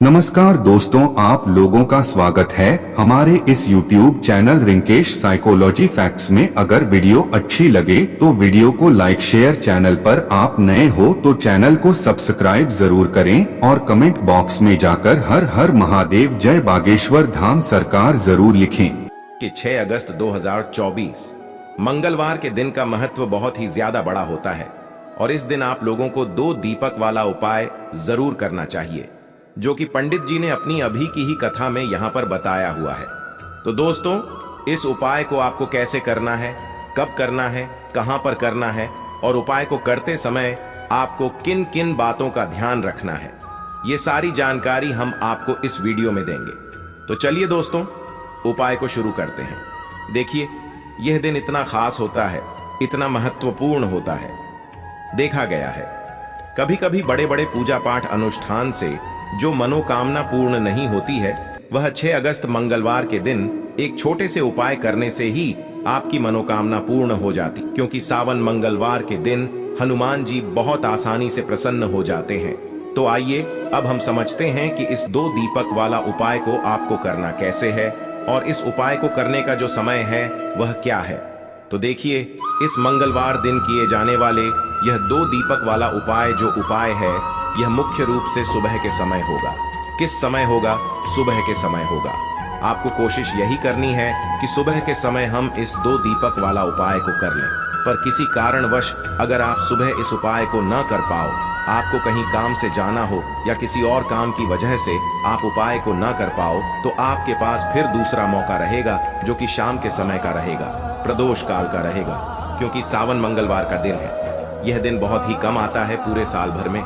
नमस्कार दोस्तों, आप लोगों का स्वागत है हमारे इस YouTube channel Rinkesh psychology facts में। अगर वीडियो अच्छी लगे तो वीडियो को लाइक शेयर, चैनल पर आप नए हो तो चैनल को सब्सक्राइब जरूर करें और कमेंट बॉक्स में जाकर हर हर महादेव जय बागेश्वर धाम सरकार जरूर लिखें। कि 6 अगस्त 2024 मंगलवार के दिन का महत्व बहुत ही ज्यादा बड़ा होता है और इस दिन आप लोगों को 2 दीपक वाला उपाय जरूर करना चाहिए, जो कि पंडित जी ने अपनी अभी की ही कथा में यहाँ पर बताया हुआ है। तो दोस्तों, इस उपाय को आपको कैसे करना है, कब करना है, कहाँ पर करना है और उपाय को करते समय आपको किन किन बातों का ध्यान रखना है, ये सारी जानकारी हम आपको इस वीडियो में देंगे। तो चलिए दोस्तों, उपाय को शुरू करते हैं। देखिए, यह दिन इतना खास होता है, इतना महत्वपूर्ण होता है। देखा गया है कभी कभी बड़े बड़े पूजा पाठ अनुष्ठान से जो मनोकामना पूर्ण नहीं होती है, वह 6 अगस्त मंगलवार के दिन एक छोटे से उपाय करने से ही आपकी मनोकामना पूर्ण हो जाती, क्योंकि सावन मंगलवार के दिन हनुमान जी बहुत आसानी से प्रसन्न हो जाते हैं। तो आइए अब हम समझते हैं कि इस 2 दीपक वाला उपाय को आपको करना कैसे है और इस उपाय को करने का जो समय है वह क्या है। तो देखिए, इस मंगलवार दिन किए जाने वाले यह 2 दीपक वाला उपाय जो उपाय है, यह मुख्य रूप से सुबह के समय होगा। किस समय होगा? सुबह के समय होगा। आपको कोशिश यही करनी है कि सुबह के समय हम इस 2 दीपक वाला उपाय को कर लें। पर किसी कारणवश अगर आप सुबह इस उपाय को न कर पाओ, आपको कहीं काम से जाना हो या किसी और काम की वजह से आप उपाय को न कर पाओ, तो आपके पास फिर दूसरा मौका रहेगा, जो कि शाम के समय का रहेगा, प्रदोष काल का रहेगा, क्योंकि सावन मंगलवार का दिन है। यह दिन बहुत ही कम आता है पूरे साल भर में,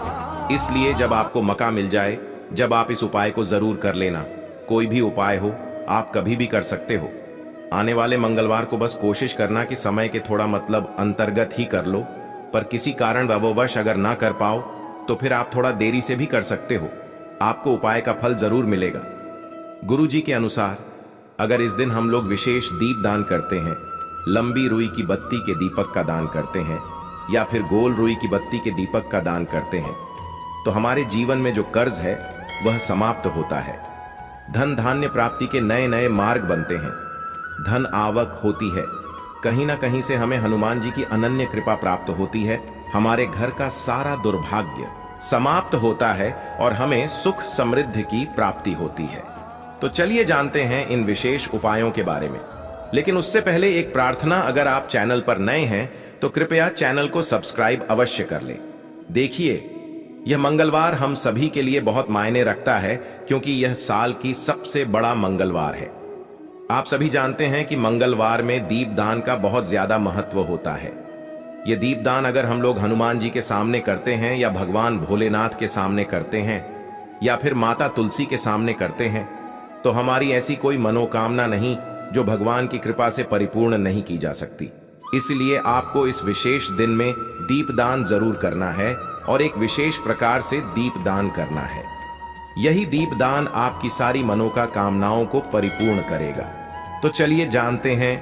इसलिए जब आपको मौका मिल जाए, जब आप इस उपाय को जरूर कर लेना। कोई भी उपाय हो, आप कभी भी कर सकते हो। आने वाले मंगलवार को बस कोशिश करना कि समय के थोड़ा मतलब अंतर्गत ही कर लो, पर किसी कारण वश अगर ना कर पाओ तो फिर आप थोड़ा देरी से भी कर सकते हो। आपको उपाय का फल जरूर मिलेगा। गुरु जी के अनुसार अगर इस दिन हम लोग विशेष दीप दान करते हैं, लंबी रुई की बत्ती के दीपक का दान करते हैं या फिर गोल रुई की बत्ती के दीपक का दान करते हैं, तो हमारे जीवन में जो कर्ज है वह समाप्त होता है। धन धान्य प्राप्ति के नए नए मार्ग बनते हैं, धन आवक होती है। कहीं ना कहीं से हमें हनुमान जी की अनन्य कृपा प्राप्त होती है। हमारे घर का सारा दुर्भाग्य समाप्त होता है और हमें सुख समृद्धि की प्राप्ति होती है। तो चलिए जानते हैं इन विशेष उपायों के बारे में। लेकिन उससे पहले एक प्रार्थना, अगर आप चैनल पर नए हैं तो कृपया चैनल को सब्सक्राइब अवश्य कर लें। देखिए, यह मंगलवार हम सभी के लिए बहुत मायने रखता है, क्योंकि यह साल की सबसे बड़ा मंगलवार है। आप सभी जानते हैं कि मंगलवार में दीपदान का बहुत ज्यादा महत्व होता है। यह दीपदान अगर हम लोग हनुमान जी के सामने करते हैं या भगवान भोलेनाथ के सामने करते हैं या फिर माता तुलसी के सामने करते हैं, तो हमारी ऐसी कोई मनोकामना नहीं जो भगवान की कृपा से परिपूर्ण नहीं की जा सकती। इसलिए आपको इस विशेष दिन में दीपदान जरूर करना है और एक विशेष प्रकार से दीपदान करना है। यही दीपदान आपकी सारी मनोकामनाओं को परिपूर्ण करेगा। तो चलिए जानते हैं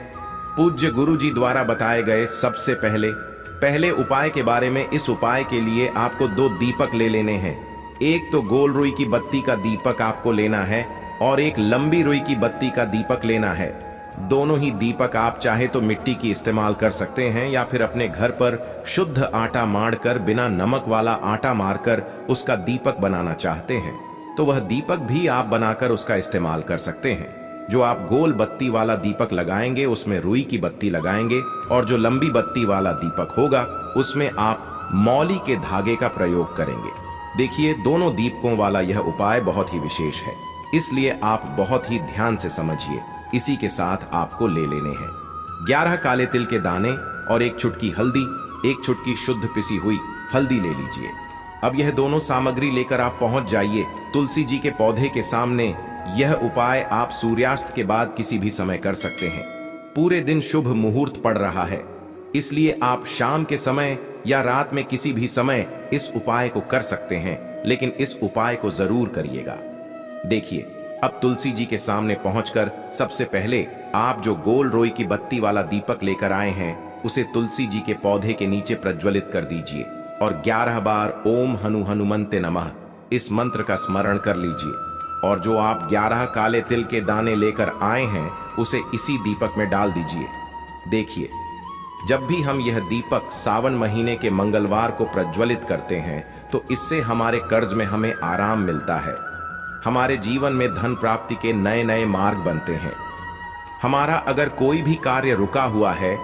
पूज्य गुरु जी द्वारा बताए गए सबसे पहले उपाय के बारे में। इस उपाय के लिए आपको 2 दीपक ले लेने हैं। एक तो गोल रुई की बत्ती का दीपक आपको लेना है और एक लंबी रुई की बत्ती का दीपक लेना है। दोनों ही दीपक आप चाहे तो मिट्टी की इस्तेमाल कर सकते हैं या फिर अपने घर पर शुद्ध आटा मारकर, बिना नमक वाला आटा मारकर उसका दीपक बनाना चाहते हैं तो वह दीपक भी आप बनाकर उसका इस्तेमाल कर सकते हैं। जो आप गोल बत्ती वाला दीपक लगाएंगे उसमें रुई की बत्ती लगाएंगे और जो लंबी बत्ती वाला दीपक होगा उसमें आप मौली के धागे का प्रयोग करेंगे। देखिए, दोनों दीपकों वाला यह उपाय बहुत ही विशेष है, इसलिए आप बहुत ही ध्यान से समझिए। इसी के साथ आपको ले लेने हैं 11 काले तिल के दाने और 1 चुटकी हल्दी, 1 चुटकी शुद्ध पिसी हुई हल्दी ले लीजिए। अब यह दोनों सामग्री लेकर आप पहुंच जाइए तुलसी जी के पौधे के सामने। यह उपाय आप सूर्यास्त के बाद किसी भी समय कर सकते हैं। पूरे दिन शुभ मुहूर्त पड़ रहा है, इसलिए आप शाम के समय या रात में किसी भी समय इस उपाय को कर सकते हैं, लेकिन इस उपाय को जरूर करिएगा। देखिए, अब तुलसी जी के सामने पहुंचकर सबसे पहले आप जो गोल रोई की बत्ती वाला दीपक लेकर आए हैं उसे तुलसी जी के पौधे के नीचे प्रज्वलित कर दीजिए और 11 बार ओम हनुमन्ते नमः इस मंत्र का स्मरण कर लीजिए और जो आप 11 काले तिल के दाने लेकर आए हैं उसे इसी दीपक में डाल दीजिए। देखिए, जब भी हम यह दीपक सावन महीने के मंगलवार को प्रज्वलित करते हैं तो इससे हमारे कर्ज में हमें आराम मिलता है, हमारे जीवन में धन प्राप्ति के नए नए मार्ग बनते हैं। हमारा अगर कोई भी कार्य रुका हुआ है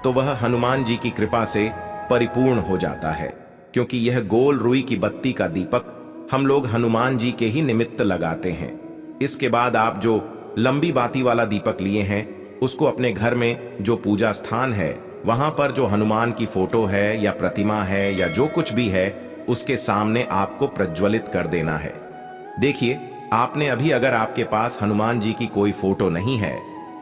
तो वह हनुमान जी की कृपा से परिपूर्ण हो जाता है, क्योंकि यह गोल रुई की बत्ती का दीपक हम लोग हनुमान जी के ही निमित्त लगाते हैं। इसके बाद आप जो लंबी बाती वाला दीपक लिए हैं उसको अपने घर में जो पूजा स्थान है वहां पर जो हनुमान की फोटो है या प्रतिमा है या जो कुछ भी है उसके सामने आपको प्रज्वलित कर देना है। देखिए, आपने अभी अगर आपके पास हनुमान जी की कोई फोटो नहीं है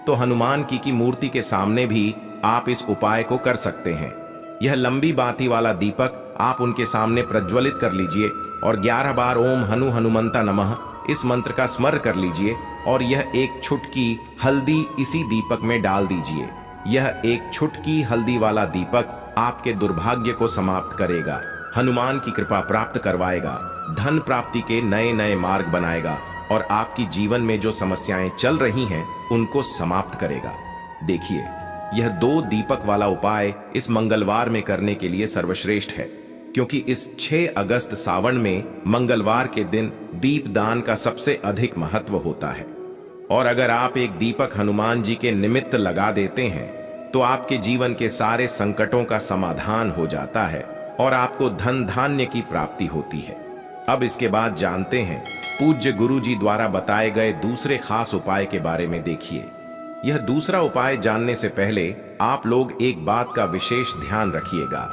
तो हनुमान की मूर्ति के सामने भी आप इस उपाय को कर सकते हैं। यह लंबी बाती वाला दीपक आप उनके सामने प्रज्वलित कर लीजिए और 11 बार ओम हनु हनुमंता नमः इस मंत्र का स्मरण कर लीजिए और यह एक छुटकी हल्दी इसी दीपक में डाल दीजिए। यह एक छुटकी हल्दी वाला दीपक आपके दुर्भाग्य को समाप्त करेगा, हनुमान की कृपा प्राप्त करवाएगा, धन प्राप्ति के नए नए मार्ग बनाएगा और आपकी जीवन में जो समस्याएं चल रही हैं उनको समाप्त करेगा। देखिए, यह 2 दीपक वाला उपाय इस मंगलवार में करने के लिए सर्वश्रेष्ठ है, क्योंकि इस 6 अगस्त सावन में मंगलवार के दिन दीपदान का सबसे अधिक महत्व होता है। और अगर आप एक दीपक हनुमान जी के निमित्त लगा देते हैं तो आपके जीवन के सारे संकटों का समाधान हो जाता है और आपको धन धान्य की प्राप्ति होती है। अब इसके बाद जानते हैं पूज्य गुरु जी द्वारा बताए गए दूसरे खास उपाय के बारे में। देखिए, यह दूसरा उपाय जानने से पहले आप लोग एक बात का विशेष ध्यान रखिएगा।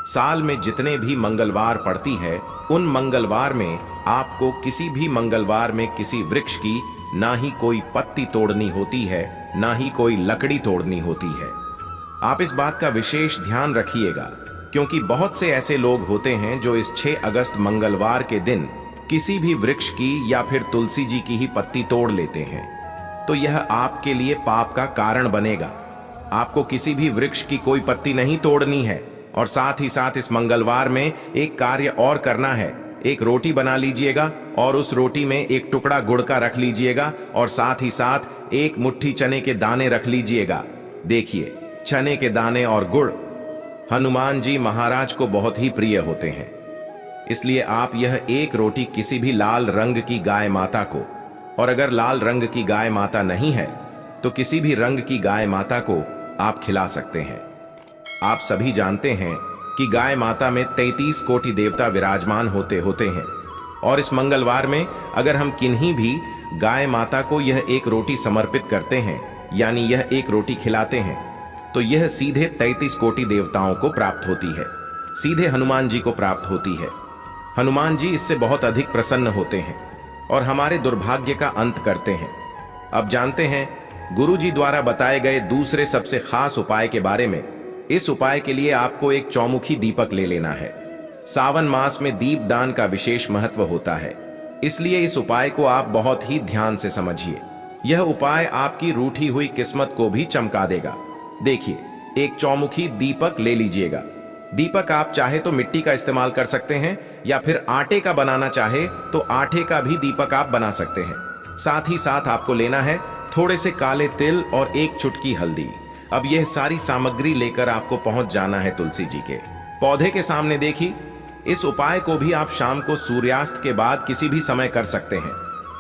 साल में जितने भी मंगलवार पड़ती है उन मंगलवार में आपको किसी भी मंगलवार में किसी वृक्ष की ना ही कोई पत्ती तोड़नी होती है, ना ही कोई लकड़ी तोड़नी होती है। आप इस बात का विशेष ध्यान रखिएगा, क्योंकि बहुत से ऐसे लोग होते हैं जो इस 6 अगस्त मंगलवार के दिन किसी भी वृक्ष की या फिर तुलसी जी की ही पत्ती तोड़ लेते हैं, तो यह आपके लिए पाप का कारण बनेगा। आपको किसी भी वृक्ष की कोई पत्ती नहीं तोड़नी है और साथ ही साथ इस मंगलवार में एक कार्य और करना है। एक रोटी बना लीजिएगा और उस रोटी में एक टुकड़ा गुड़ का रख लीजिएगा और साथ ही साथ एक मुट्ठी चने के दाने रख लीजिएगा। देखिए, चने के दाने और गुड़ हनुमान जी महाराज को बहुत ही प्रिय होते हैं, इसलिए आप यह एक रोटी किसी भी लाल रंग की गाय माता को, और अगर लाल रंग की गाय माता नहीं है तो किसी भी रंग की गाय माता को आप खिला सकते हैं। आप सभी जानते हैं कि गाय माता में 33 कोटि देवता विराजमान होते हैं और इस मंगलवार में अगर हम किन्हीं भी गाय माता को यह एक रोटी समर्पित करते हैं, यानी यह एक रोटी खिलाते हैं, तो यह सीधे 33 कोटि देवताओं को प्राप्त होती है, सीधे हनुमान जी को प्राप्त होती है। हनुमान जी इससे बहुत अधिक प्रसन्न होते हैं और हमारे दुर्भाग्य का अंत करते हैं। अब जानते हैं गुरु जी द्वारा बताए गए दूसरे सबसे खास उपाय के बारे में। इस उपाय के लिए आपको एक चौमुखी दीपक ले लेना है। सावन मास में दीपदान का विशेष महत्व होता है, इसलिए इस उपाय को आप बहुत ही ध्यान से समझिए। यह उपाय आपकी रूठी हुई किस्मत को भी चमका देगा। देखिए, एक चौमुखी दीपक ले लीजिएगा। दीपक आप चाहे तो मिट्टी का इस्तेमाल कर सकते हैं या फिर आटे का बनाना चाहे तो आटे का भी दीपक आप बना सकते हैं। साथ ही साथ आपको लेना है थोड़े से काले तिल और एक चुटकी हल्दी। अब यह सारी सामग्री लेकर आपको पहुंच जाना है तुलसी जी के पौधे के सामने। देखिए, इस उपाय को भी आप शाम को सूर्यास्त के बाद किसी भी समय कर सकते हैं।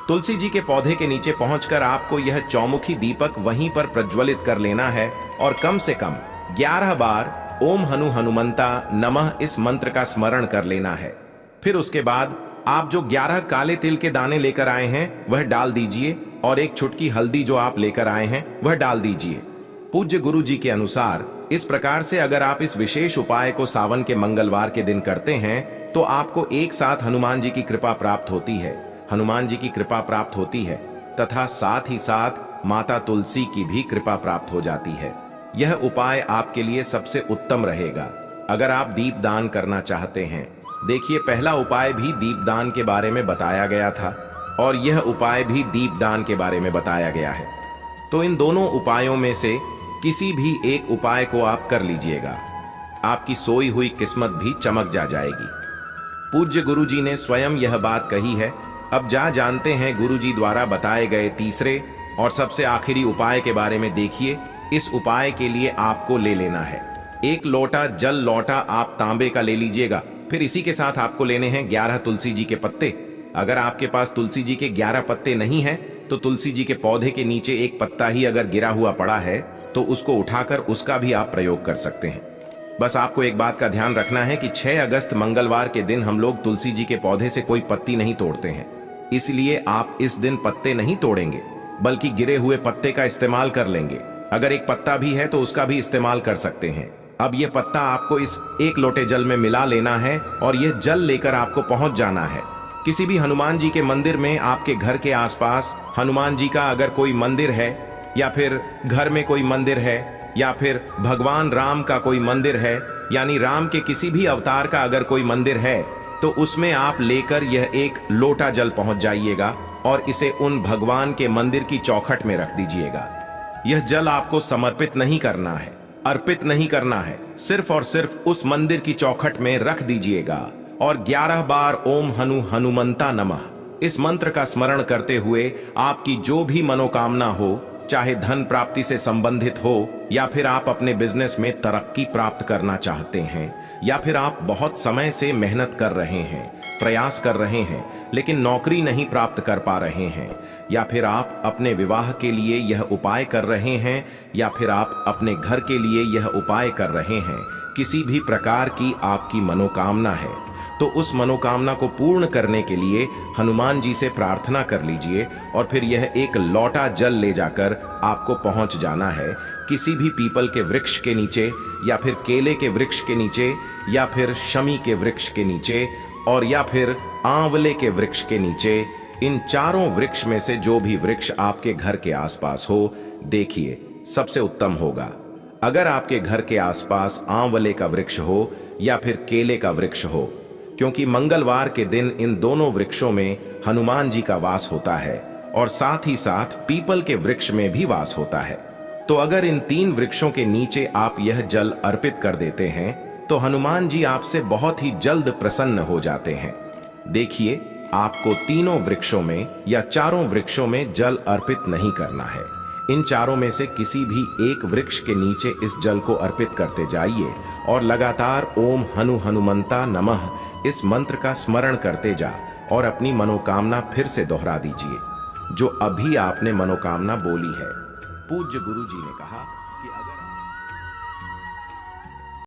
तुलसी जी के पौधे के नीचे पहुंचकर आपको यह चौमुखी दीपक वहीं पर प्रज्वलित कर लेना है और कम से कम 11 बार ओम हनु हनुमंता नमः इस मंत्र का स्मरण कर लेना है। फिर उसके बाद आप जो 11 काले तिल के दाने लेकर आए हैं वह डाल दीजिए और एक छुटकी हल्दी जो आप लेकर आए हैं वह डाल दीजिए। पूज्य गुरु जी के अनुसार इस प्रकार से अगर आप इस विशेष उपाय को सावन के मंगलवार के दिन करते हैं तो आपको एक साथ हनुमान जी की कृपा प्राप्त होती है, हनुमान जी की कृपा प्राप्त होती है तथा साथ ही साथ माता तुलसी की भी कृपा प्राप्त हो जाती है। यह उपाय आपके लिए सबसे उत्तम रहेगा अगर आप दीपदान करना चाहते हैं। देखिए, पहला उपाय भी दीपदान के बारे में बताया गया था और यह उपाय भी दीपदान के बारे में बताया गया है, तो इन दोनों उपायों में से किसी भी एक उपाय को आप कर लीजिएगा, आपकी सोई हुई किस्मत भी चमक जाएगी। पूज्य गुरुजी ने स्वयं यह बात कही है। अब जानते हैं गुरुजी द्वारा बताए गए तीसरे और सबसे आखिरी उपाय के बारे में। देखिए, इस उपाय के लिए आपको ले लेना है 1 लोटा जल लोटा आप तांबे का ले लीजिएगा। फिर इसी के साथ आपको लेने हैं 11 तुलसी जी के पत्ते। अगर आपके पास तुलसी जी के 11 पत्ते नहीं हैं तो तुलसी जी के पौधे के नीचे एक पत्ता ही अगर गिरा हुआ पड़ा है तो उसको उठाकर उसका भी आप प्रयोग कर सकते हैं। बस आपको एक बात का ध्यान रखना है कि 6 अगस्त मंगलवार के दिन हम लोग तुलसी जी के पौधे से कोई पत्ती नहीं तोड़ते हैं, इसलिए आप इस दिन पत्ते नहीं तोड़ेंगे बल्कि गिरे हुए पत्ते का इस्तेमाल कर लेंगे। अगर एक पत्ता भी है तो उसका भी इस्तेमाल कर सकते हैं। अब यह पत्ता आपको इस 1 लोटे जल में मिला लेना है और यह जल लेकर आपको पहुंच जाना है किसी भी हनुमान जी के मंदिर में। आपके घर के आसपास हनुमान जी का अगर कोई मंदिर है या फिर घर में कोई मंदिर है या फिर भगवान राम का कोई मंदिर है, यानी राम के किसी भी अवतार का अगर कोई मंदिर है तो उसमें आप लेकर यह 1 लोटा जल पहुंच जाइएगा और इसे उन भगवान के मंदिर की चौखट में रख दीजिएगा। यह जल आपको समर्पित नहीं करना है, अर्पित नहीं करना है, सिर्फ और सिर्फ उस मंदिर की चौखट में रख दीजिएगा और 11 बार ओम हनुमंता नमः इस मंत्र का स्मरण करते हुए आपकी जो भी मनोकामना हो, चाहे धन प्राप्ति से संबंधित हो या फिर आप अपने बिजनेस में तरक्की प्राप्त करना चाहते हैं या फिर आप बहुत समय से मेहनत कर रहे हैं, प्रयास कर रहे हैं लेकिन नौकरी नहीं प्राप्त कर पा रहे हैं, या फिर आप अपने विवाह के लिए यह उपाय कर रहे हैं या फिर आप अपने घर के लिए यह उपाय कर रहे हैं, किसी भी प्रकार की आपकी मनोकामना है तो उस मनोकामना को पूर्ण करने के लिए हनुमान जी से प्रार्थना कर लीजिए और फिर यह 1 लोटा जल ले जाकर आपको पहुंच जाना है किसी भी पीपल के वृक्ष के नीचे या फिर केले के वृक्ष के नीचे या फिर शमी के वृक्ष के नीचे और या फिर आंवले के वृक्ष के नीचे। इन चारों वृक्ष में से जो भी वृक्ष आपके घर के आसपास हो, देखिए सबसे उत्तम होगा अगर आपके घर के आसपास आंवले का वृक्ष हो या फिर केले का वृक्ष हो, क्योंकि मंगलवार के दिन इन दोनों वृक्षों में हनुमान जी का वास होता है और साथ ही साथ पीपल के वृक्ष में भी वास होता है। तो अगर इन 3 वृक्षों के नीचे आप यह जल अर्पित कर देते हैं तो हनुमान जी आपसे बहुत ही जल्द प्रसन्न हो जाते हैं। देखिए, आपको तीनों वृक्षों में या चारों वृक्षों में जल अर्पित नहीं करना है। इन चारों में से किसी भी एक वृक्ष के नीचे इस जल को अर्पित करते जाइए और लगातार ओम हनुमंता नमः इस मंत्र का स्मरण करते जा और अपनी मनोकामना फिर से दोहरा दीजिए जो अभी आपने मनोकामना बोली है। पूज्य गुरु जी ने कहा,